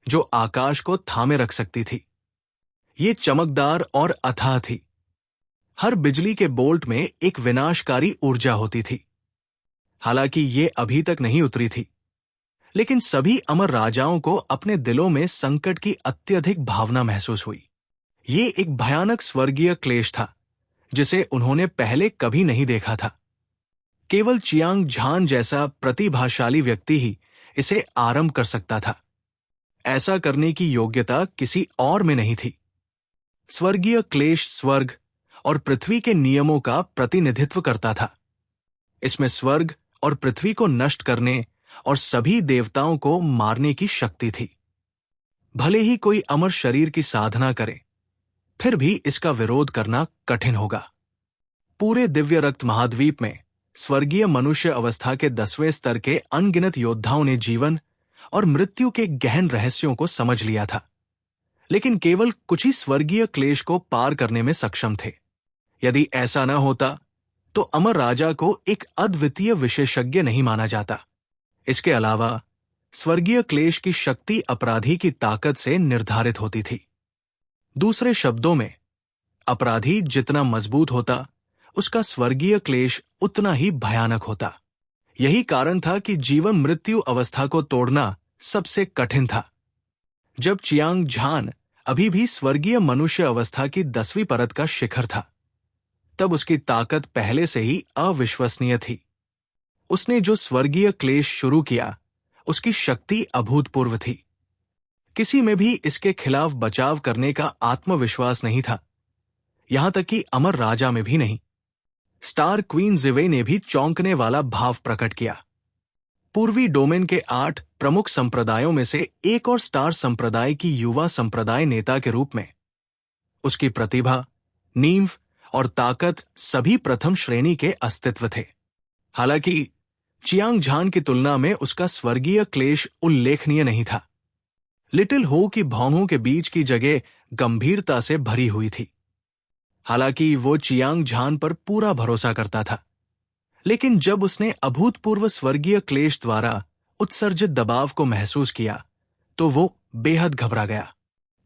जो आकाश को थामे रख सकती थी। ये चमकदार और अथाह थी। हर बिजली के बोल्ट में एक विनाशकारी ऊर्जा होती थी। हालांकि ये अभी तक नहीं उतरी थी, लेकिन सभी अमर राजाओं को अपने दिलों में संकट की अत्यधिक भावना महसूस हुई। ये एक भयानक स्वर्गीय क्लेश था जिसे उन्होंने पहले कभी नहीं देखा था। केवल चियांग झान जैसा प्रतिभाशाली व्यक्ति ही इसे आरंभ कर सकता था। ऐसा करने की योग्यता किसी और में नहीं थी। स्वर्गीय क्लेश स्वर्ग और पृथ्वी के नियमों का प्रतिनिधित्व करता था। इसमें स्वर्ग और पृथ्वी को नष्ट करने और सभी देवताओं को मारने की शक्ति थी। भले ही कोई अमर शरीर की साधना करे, फिर भी इसका विरोध करना कठिन होगा। पूरे दिव्य रक्त महाद्वीप में स्वर्गीय मनुष्य अवस्था के 10वें स्तर के अनगिनत योद्धाओं ने जीवन और मृत्यु के गहन रहस्यों को समझ लिया था, लेकिन केवल कुछ ही स्वर्गीय क्लेश को पार करने में सक्षम थे। यदि ऐसा न होता तो अमर राजा को एक अद्वितीय विशेषज्ञ नहीं माना जाता। इसके अलावा स्वर्गीय क्लेश की शक्ति अपराधी की ताकत से निर्धारित होती थी। दूसरे शब्दों में, अपराधी जितना मजबूत होता, उसका स्वर्गीय क्लेश उतना ही भयानक होता। यही कारण था कि जीवन मृत्यु अवस्था को तोड़ना सबसे कठिन था। जब चियांग झान अभी भी स्वर्गीय मनुष्य अवस्था की 10वीं परत का शिखर था, तब उसकी ताकत पहले से ही अविश्वसनीय थी। उसने जो स्वर्गीय क्लेश शुरू किया, उसकी शक्ति अभूतपूर्व थी। किसी में भी इसके खिलाफ बचाव करने का आत्मविश्वास नहीं था, यहां तक कि अमर राजा में भी नहीं। स्टार क्वीन जिवे ने भी चौंकने वाला भाव प्रकट किया। पूर्वी डोमेन के 8 प्रमुख संप्रदायों में से एक और स्टार संप्रदाय की युवा संप्रदाय नेता के रूप में उसकी प्रतिभा, नींव और ताकत सभी प्रथम श्रेणी के अस्तित्व थे। हालांकि चियांग झान की तुलना में उसका स्वर्गीय क्लेश उल्लेखनीय नहीं था। लिटिल हो की भौहों के बीच की जगह गंभीरता से भरी हुई थी। हालांकि वो चियांग झान पर पूरा भरोसा करता था, लेकिन जब उसने अभूतपूर्व स्वर्गीय क्लेश द्वारा उत्सर्जित दबाव को महसूस किया, तो वो बेहद घबरा गया।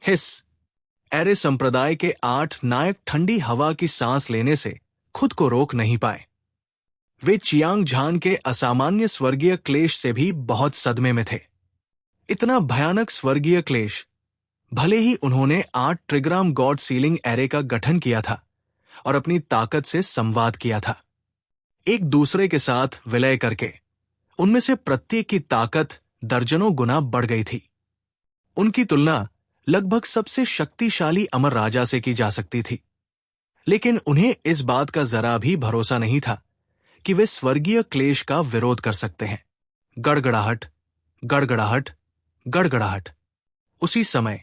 हिस एरे संप्रदाय के 8 नायक ठंडी हवा की सांस लेने से खुद को रोक नहीं पाए। वे चियांग झान के असामान्य स्वर्गीय क्लेश से भी बहुत सदमे में थे। इतना भयानक स्वर्गीय क्लेश, भले ही उन्होंने 8 ट्रिग्राम गॉड सीलिंग एरे का गठन किया था और अपनी ताकत से संवाद किया था, एक दूसरे के साथ विलय करके उनमें से प्रत्येक की ताकत दर्जनों गुना बढ़ गई थी। उनकी तुलना लगभग सबसे शक्तिशाली अमर राजा से की जा सकती थी। लेकिन उन्हें इस बात का जरा भी भरोसा नहीं था कि वे स्वर्गीय क्लेश का विरोध कर सकते हैं। गड़गड़ाहट, गड़गड़ाहट, गड़गड़ाहट। उसी समय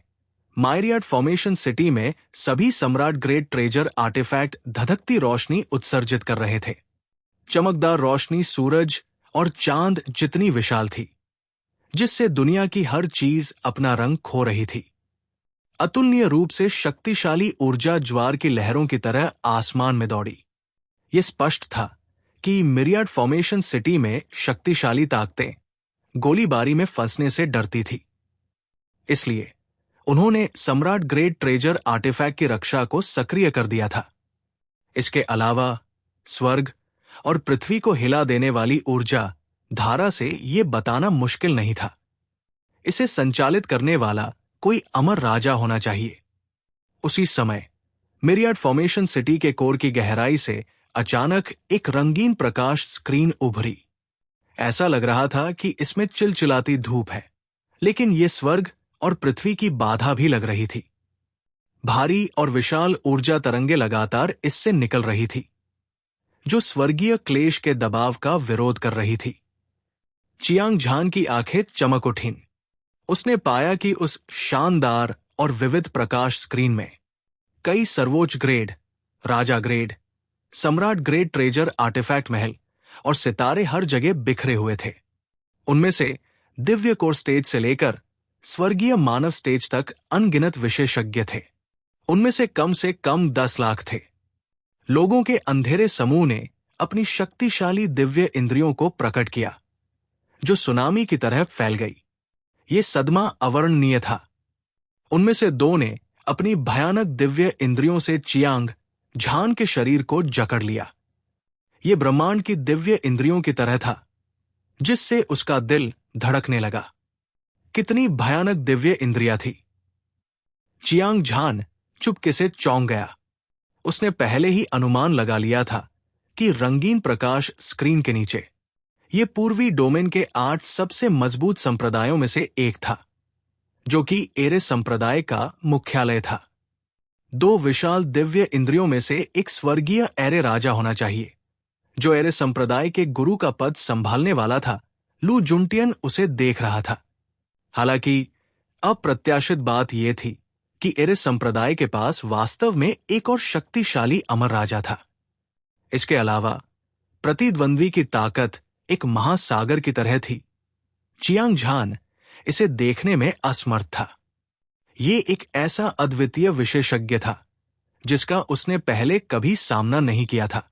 मायरियाड फॉर्मेशन सिटी में सभी सम्राट ग्रेट ट्रेजर आर्टिफैक्ट धधकती रोशनी उत्सर्जित कर रहे थे। चमकदार रोशनी सूरज और चांद जितनी विशाल थी, जिससे दुनिया की हर चीज अपना रंग खो रही थी। अतुलनीय रूप से शक्तिशाली ऊर्जा ज्वार की लहरों की तरह आसमान में दौड़ी। यह स्पष्ट था कि मिरियाड फॉर्मेशन सिटी में शक्तिशाली ताकतें गोलीबारी में फंसने से डरती थी। इसलिए उन्होंने सम्राट ग्रेट ट्रेजर आर्टिफैक्ट की रक्षा को सक्रिय कर दिया था। इसके अलावा स्वर्ग और पृथ्वी को हिला देने वाली ऊर्जा धारा से यह बताना मुश्किल नहीं था। इसे संचालित करने वाला कोई अमर राजा होना चाहिए। उसी समय मिरियाड फॉर्मेशन सिटी के कोर की गहराई से अचानक एक रंगीन प्रकाश स्क्रीन उभरी। ऐसा लग रहा था कि इसमें चिलचिलाती धूप है, लेकिन यह स्वर्ग और पृथ्वी की बाधा भी लग रही थी। भारी और विशाल ऊर्जा तरंगे लगातार इससे निकल रही थी, जो स्वर्गीय क्लेश के दबाव का विरोध कर रही थी। चियांग झान की आंखें चमक उठीं। उसने पाया कि उस शानदार और विविध प्रकाश स्क्रीन में कई सर्वोच्च ग्रेड, राजा ग्रेड, सम्राट ग्रेड ट्रेजर आर्टिफैक्ट महल और सितारे हर जगह बिखरे हुए थे। उनमें से दिव्य कोर स्टेज से लेकर स्वर्गीय मानव स्टेज तक अनगिनत विशेषज्ञ थे। उनमें से कम 10 लाख थे। लोगों के अंधेरे समूह ने अपनी शक्तिशाली दिव्य इंद्रियों को प्रकट किया, जो सुनामी की तरह फैल गई। ये सदमा अवर्णनीय था। उनमें से 2 ने अपनी भयानक दिव्य इंद्रियों से चियांग झान के शरीर को जकड़ लिया। ये ब्रह्मांड की दिव्य इंद्रियों की तरह था, जिससे उसका दिल धड़कने लगा। कितनी भयानक दिव्य इंद्रियां थी। चियांग झान चुपके से चौंक गया। उसने पहले ही अनुमान लगा लिया था कि रंगीन प्रकाश स्क्रीन के नीचे ये पूर्वी डोमेन के 8 सबसे मजबूत संप्रदायों में से एक था, जो कि एरे संप्रदाय का मुख्यालय था। 2 विशाल दिव्य इंद्रियों में से एक स्वर्गीय एरे राजा होना चाहिए, जो एरे संप्रदाय के गुरु का पद संभालने वाला था। लू जुंटियन उसे देख रहा था। हालांकि अप्रत्याशित बात यह थी कि एरे संप्रदाय के पास वास्तव में एक और शक्तिशाली अमर राजा था। इसके अलावा प्रतिद्वंद्वी की ताकत एक महासागर की तरह थी। चियांग झान इसे देखने में असमर्थ था। ये एक ऐसा अद्वितीय विशेषज्ञ था जिसका उसने पहले कभी सामना नहीं किया था।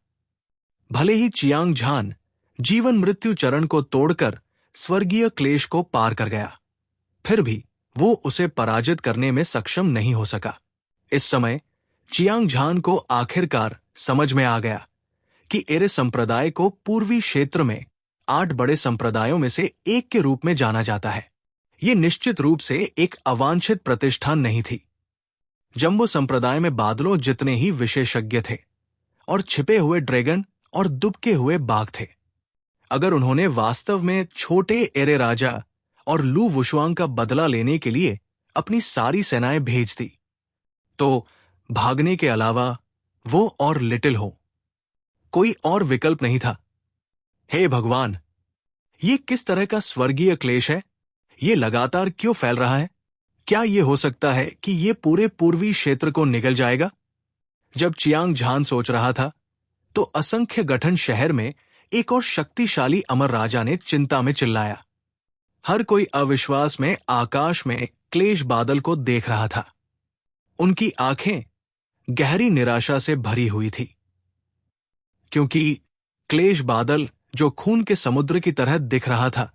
भले ही चियांग झान जीवन मृत्यु चरण को तोड़कर स्वर्गीय क्लेश को पार कर गया, फिर भी वो उसे पराजित करने में सक्षम नहीं हो सका। इस समय चियांग झान को आखिरकार समझ में आ गया कि एरे संप्रदाय को पूर्वी क्षेत्र में 8 बड़े संप्रदायों में से एक के रूप में जाना जाता है। ये निश्चित रूप से एक अवांछित प्रतिष्ठान नहीं थी। जंबो संप्रदाय में बादलों जितने ही विशेषज्ञ थे और छिपे हुए ड्रैगन और दुबके हुए बाघ थे। अगर उन्होंने वास्तव में छोटे एरे राजा और लू वुशुआंग का बदला लेने के लिए अपनी सारी सेनाएं भेज दी, तो भागने के अलावा वो और लिटिल हो कोई और विकल्प नहीं था। हे भगवान, ये किस तरह का स्वर्गीय क्लेश है? ये लगातार क्यों फैल रहा है? क्या ये हो सकता है कि ये पूरे पूर्वी क्षेत्र को निगल जाएगा? जब चियांग झान सोच रहा था, तो असंख्य गठन शहर में एक और शक्तिशाली अमर राजा ने चिंता में चिल्लाया। हर कोई अविश्वास में आकाश में क्लेश बादल को देख रहा था। उनकी आंखें गहरी निराशा से भरी हुई थी, क्योंकि क्लेश बादल, जो खून के समुद्र की तरह दिख रहा था,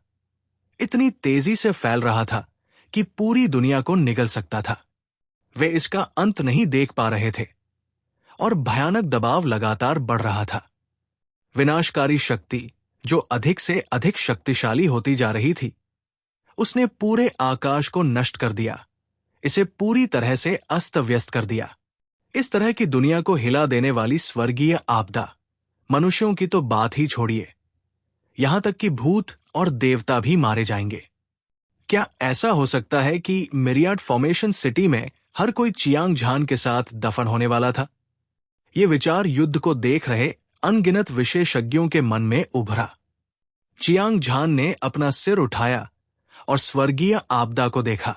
इतनी तेजी से फैल रहा था कि पूरी दुनिया को निगल सकता था। वे इसका अंत नहीं देख पा रहे थे और भयानक दबाव लगातार बढ़ रहा था। विनाशकारी शक्ति, जो अधिक से अधिक शक्तिशाली होती जा रही थी, उसने पूरे आकाश को नष्ट कर दिया, इसे पूरी तरह से अस्त व्यस्त कर दिया। इस तरह की दुनिया को हिला देने वाली स्वर्गीय आपदा मनुष्यों की तो बात ही छोड़िए, यहां तक कि भूत और देवता भी मारे जाएंगे। क्या ऐसा हो सकता है कि मिरियाड फॉर्मेशन सिटी में हर कोई चियांग झान के साथ दफन होने वाला था? ये विचार युद्ध को देख रहे अनगिनत विशेषज्ञों के मन में उभरा। चियांग झान ने अपना सिर उठाया और स्वर्गीय आपदा को देखा।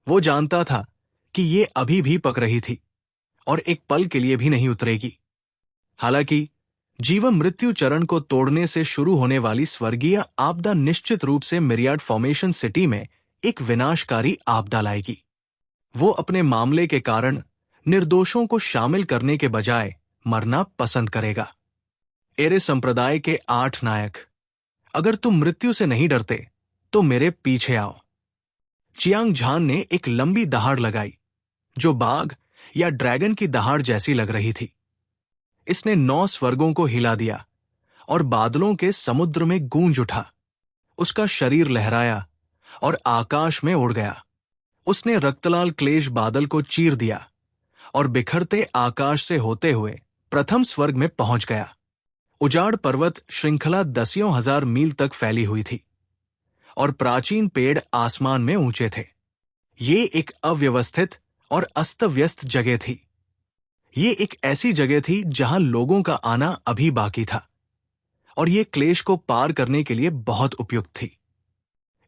वो जानता था कि ये अभी भी पक रही थी और एक पल के लिए भी नहीं उतरेगी। हालांकि जीवन मृत्यु चरण को तोड़ने से शुरू होने वाली स्वर्गीय आपदा निश्चित रूप से मिरियाड फॉर्मेशन सिटी में एक विनाशकारी आपदा लाएगी। वो अपने मामले के कारण निर्दोषों को शामिल करने के बजाय मरना पसंद करेगा। एरे संप्रदाय के 8 नायक, अगर तुम मृत्यु से नहीं डरते तो मेरे पीछे आओ। चियांग झान ने एक लंबी दहाड़ लगाई जो बाघ या ड्रैगन की दहाड़ जैसी लग रही थी। इसने 9 स्वर्गों को हिला दिया और बादलों के समुद्र में गूंज उठा। उसका शरीर लहराया और आकाश में उड़ गया। उसने रक्तलाल क्लेश बादल को चीर दिया और बिखरते आकाश से होते हुए प्रथम स्वर्ग में पहुंच गया। उजाड़ पर्वत श्रृंखला दसियों हजार मील तक फैली हुई थी और प्राचीन पेड़ आसमान में ऊंचे थे। ये एक अव्यवस्थित और अस्त-व्यस्त जगह थी। ये एक ऐसी जगह थी जहां लोगों का आना अभी बाकी था और ये क्लेश को पार करने के लिए बहुत उपयुक्त थी।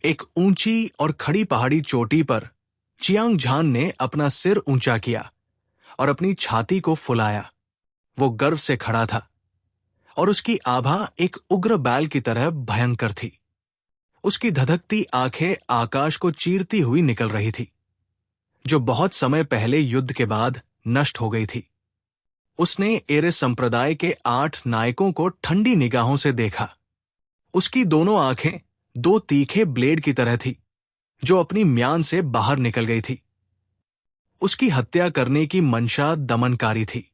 एक ऊंची और खड़ी पहाड़ी चोटी पर चियांग झान ने अपना सिर ऊंचा किया और अपनी छाती को फुलाया। वो गर्व से खड़ा था और उसकी आभा एक उग्र बैल की तरह भयंकर थी। उसकी धधकती आंखें आकाश को चीरती हुई निकल रही थी, जो बहुत समय पहले युद्ध के बाद नष्ट हो गई थी। उसने एरे संप्रदाय के 8 नायकों को ठंडी निगाहों से देखा। उसकी दोनों आंखें 2 तीखे ब्लेड की तरह थी जो अपनी म्यान से बाहर निकल गई थी। उसकी हत्या करने की मंशा दमनकारी थी।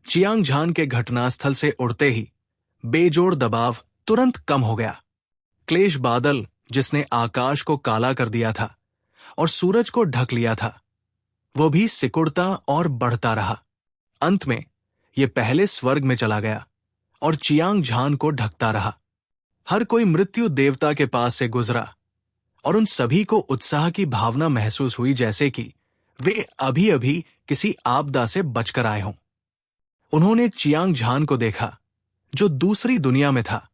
चियांग झान के घटनास्थल से उड़ते ही बेजोड़ दबाव तुरंत कम हो गया। क्लेश बादल जिसने आकाश को काला कर दिया था और सूरज को ढक लिया था, वो भी सिकुड़ता और बढ़ता रहा। अंत में ये पहले स्वर्ग में चला गया और चियांग झान को ढकता रहा। हर कोई मृत्यु देवता के पास से गुजरा और उन सभी को उत्साह की भावना महसूस हुई, जैसे कि वे अभी अभी किसी आपदा से बचकर आए हों। उन्होंने चियांग झान को देखा जो दूसरी दुनिया में था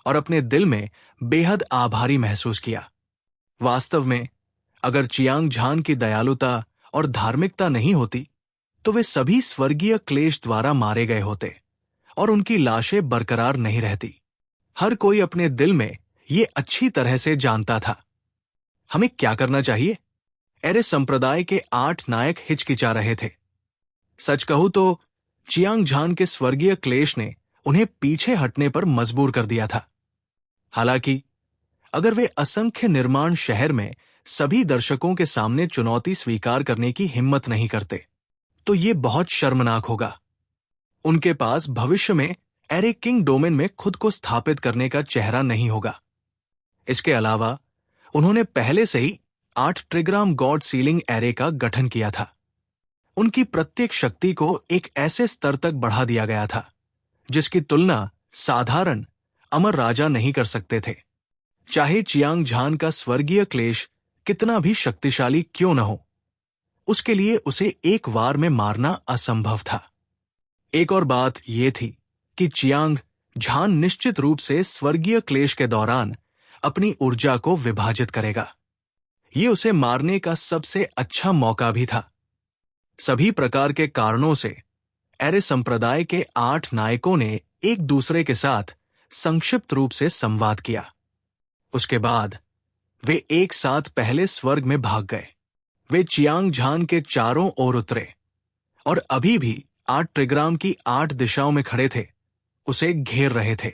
और अपने दिल में बेहद आभारी महसूस किया। वास्तव में अगर चियांग झान की दयालुता और धार्मिकता नहीं होती तो वे सभी स्वर्गीय क्लेश द्वारा मारे गए होते और उनकी लाशें बरकरार नहीं रहती। हर कोई अपने दिल में ये अच्छी तरह से जानता था। हमें क्या करना चाहिए? एरे संप्रदाय के 8 नायक हिचकिचा रहे थे। सच कहूं तो चियांग झान के स्वर्गीय क्लेश ने उन्हें पीछे हटने पर मजबूर कर दिया था। हालांकि अगर वे असंख्य निर्माण शहर में सभी दर्शकों के सामने चुनौती स्वीकार करने की हिम्मत नहीं करते तो ये बहुत शर्मनाक होगा। उनके पास भविष्य में एरे किंग डोमेन में खुद को स्थापित करने का चेहरा नहीं होगा। इसके अलावा उन्होंने पहले से ही 8 ट्रिग्राम गॉड सीलिंग एरे का गठन किया था। उनकी प्रत्येक शक्ति को एक ऐसे स्तर तक बढ़ा दिया गया था जिसकी तुलना साधारण अमर राजा नहीं कर सकते थे। चाहे चियांग झान का स्वर्गीय क्लेश कितना भी शक्तिशाली क्यों न हो, उसके लिए उसे एक वार में मारना असंभव था। एक और बात यह थी कि चियांग झान निश्चित रूप से स्वर्गीय क्लेश के दौरान अपनी ऊर्जा को विभाजित करेगा। ये उसे मारने का सबसे अच्छा मौका भी था। सभी प्रकार के कारणों से एरे संप्रदाय के 8 नायकों ने एक दूसरे के साथ संक्षिप्त रूप से संवाद किया। उसके बाद वे एक साथ पहले स्वर्ग में भाग गए। वे चियांग झान के चारों ओर उतरे और अभी भी 8 ट्रिग्राम की 8 दिशाओं में खड़े थे, उसे घेर रहे थे।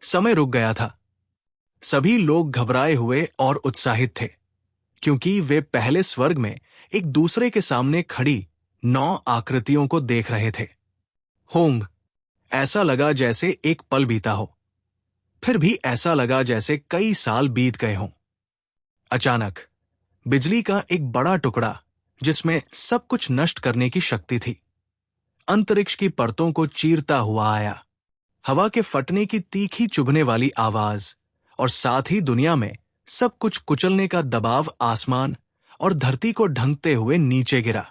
समय रुक गया था। सभी लोग घबराए हुए और उत्साहित थे क्योंकि वे पहले स्वर्ग में एक दूसरे के सामने खड़ी 9 आकृतियों को देख रहे थे। होंग, ऐसा लगा जैसे एक पल बीता हो, फिर भी ऐसा लगा जैसे कई साल बीत गए हों। अचानक बिजली का एक बड़ा टुकड़ा जिसमें सब कुछ नष्ट करने की शक्ति थी, अंतरिक्ष की परतों को चीरता हुआ आया। हवा के फटने की तीखी चुभने वाली आवाज और साथ ही दुनिया में सब कुछ कुचलने का दबाव आसमान और धरती को ढंकते हुए नीचे गिरा।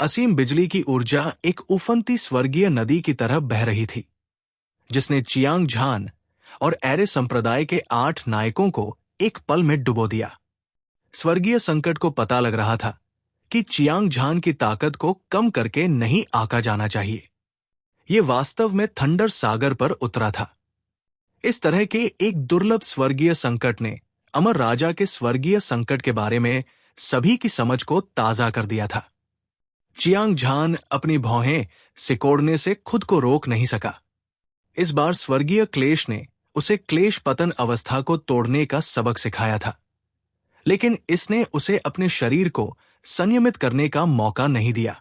असीम बिजली की ऊर्जा एक उफनती स्वर्गीय नदी की तरह बह रही थी, जिसने चियांग झान और एरे संप्रदाय के 8 नायकों को एक पल में डुबो दिया। स्वर्गीय संकट को पता लग रहा था कि चियांग झान की ताकत को कम करके नहीं आंका जाना चाहिए। ये वास्तव में थंडर सागर पर उतरा था। इस तरह के एक दुर्लभ स्वर्गीय संकट ने अमर राजा के स्वर्गीय संकट के बारे में सभी की समझ को ताजा कर दिया था। चियांग झान अपनी भौहें सिकोड़ने से खुद को रोक नहीं सका। इस बार स्वर्गीय क्लेश ने उसे क्लेश पतन अवस्था को तोड़ने का सबक सिखाया था, लेकिन इसने उसे अपने शरीर को संयमित करने का मौका नहीं दिया।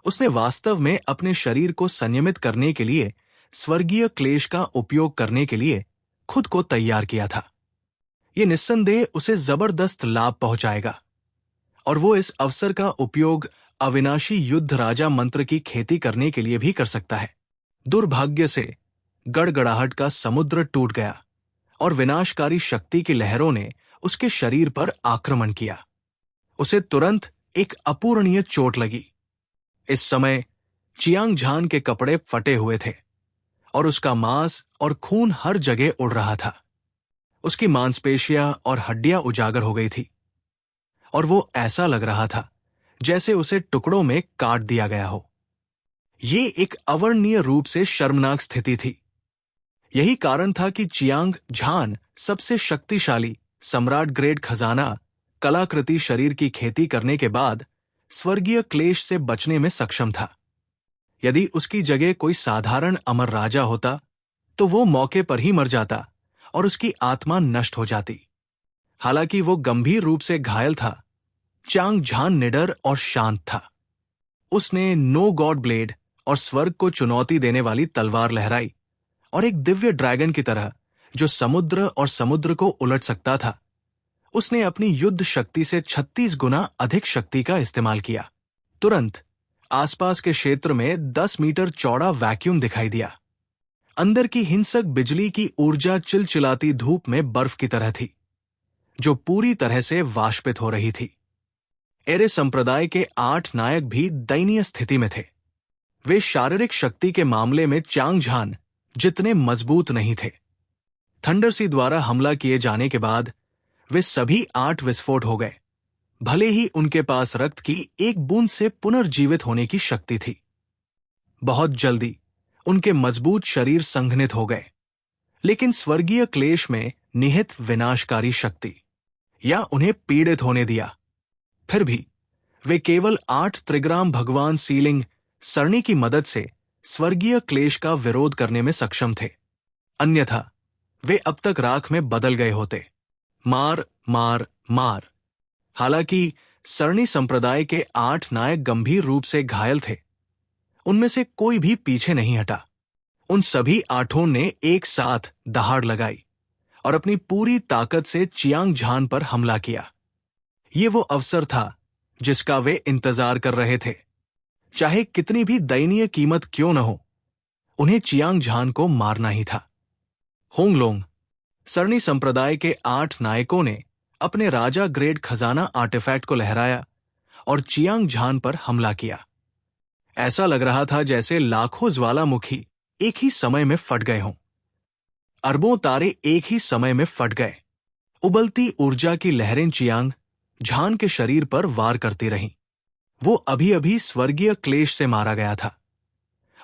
उसने वास्तव में अपने शरीर को संयमित करने के लिए स्वर्गीय क्लेश का उपयोग करने के लिए खुद को तैयार किया था। यह निस्संदेह उसे जबरदस्त लाभ पहुंचाएगा और वो इस अवसर का उपयोग अविनाशी युद्ध राजा मंत्र की खेती करने के लिए भी कर सकता है। दुर्भाग्य से गड़गड़ाहट का समुद्र टूट गया और विनाशकारी शक्ति की लहरों ने उसके शरीर पर आक्रमण किया। उसे तुरंत एक अपूरणीय चोट लगी। इस समय चियांग झान के कपड़े फटे हुए थे और उसका मांस और खून हर जगह उड़ रहा था। उसकी मांसपेशियां और हड्डियां उजागर हो गई थी और वो ऐसा लग रहा था जैसे उसे टुकड़ों में काट दिया गया हो। ये एक अवर्णनीय रूप से शर्मनाक स्थिति थी। यही कारण था कि चियांग झान सबसे शक्तिशाली सम्राट ग्रेड खजाना कलाकृति शरीर की खेती करने के बाद स्वर्गीय क्लेश से बचने में सक्षम था। यदि उसकी जगह कोई साधारण अमर राजा होता तो वो मौके पर ही मर जाता और उसकी आत्मा नष्ट हो जाती। हालांकि वो गंभीर रूप से घायल था, चियांग झान निडर और शांत था। उसने नो गॉड ब्लेड और स्वर्ग को चुनौती देने वाली तलवार लहराई और एक दिव्य ड्रैगन की तरह जो समुद्र और समुद्र को उलट सकता था, उसने अपनी युद्ध शक्ति से 36 गुना अधिक शक्ति का इस्तेमाल किया। तुरंत आसपास के क्षेत्र में 10 मीटर चौड़ा वैक्यूम दिखाई दिया। अंदर की हिंसक बिजली की ऊर्जा चिलचिलाती धूप में बर्फ की तरह थी, जो पूरी तरह से वाष्पित हो रही थी। एरे संप्रदाय के 8 नायक भी दयनीय स्थिति में थे। वे शारीरिक शक्ति के मामले में चियांग झान जितने मजबूत नहीं थे। थंडरसी द्वारा हमला किए जाने के बाद वे सभी 8 विस्फोट हो गए, भले ही उनके पास रक्त की एक बूंद से पुनर्जीवित होने की शक्ति थी। बहुत जल्दी उनके मजबूत शरीर संघनित हो गए, लेकिन स्वर्गीय क्लेश में निहित विनाशकारी शक्ति या उन्हें पीड़ित होने दिया। फिर भी वे केवल 8 त्रिग्राम भगवान सीलिंग सरणी की मदद से स्वर्गीय क्लेश का विरोध करने में सक्षम थे, अन्यथा वे अब तक राख में बदल गए होते। मार मार मार। हालांकि सरणी संप्रदाय के 8 नायक गंभीर रूप से घायल थे, उनमें से कोई भी पीछे नहीं हटा। उन सभी 8 ने एक साथ दहाड़ लगाई और अपनी पूरी ताकत से चियांग झान पर हमला किया। ये वो अवसर था जिसका वे इंतजार कर रहे थे। चाहे कितनी भी दयनीय कीमत क्यों न हो, उन्हें चियांग झान को मारना ही था। होंगलोंग सरणी संप्रदाय के 8 नायकों ने अपने राजा ग्रेड खजाना आर्टिफैक्ट को लहराया और चियांग झान पर हमला किया। ऐसा लग रहा था जैसे लाखों ज्वालामुखी एक ही समय में फट गए हों। अरबों तारे एक ही समय में फट गए। उबलती ऊर्जा की लहरें चियांग झान के शरीर पर वार करती रहीं। वो अभी अभी स्वर्गीय क्लेश से मारा गया था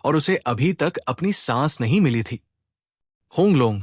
और उसे अभी तक अपनी सांस नहीं मिली थी। होंगलोंग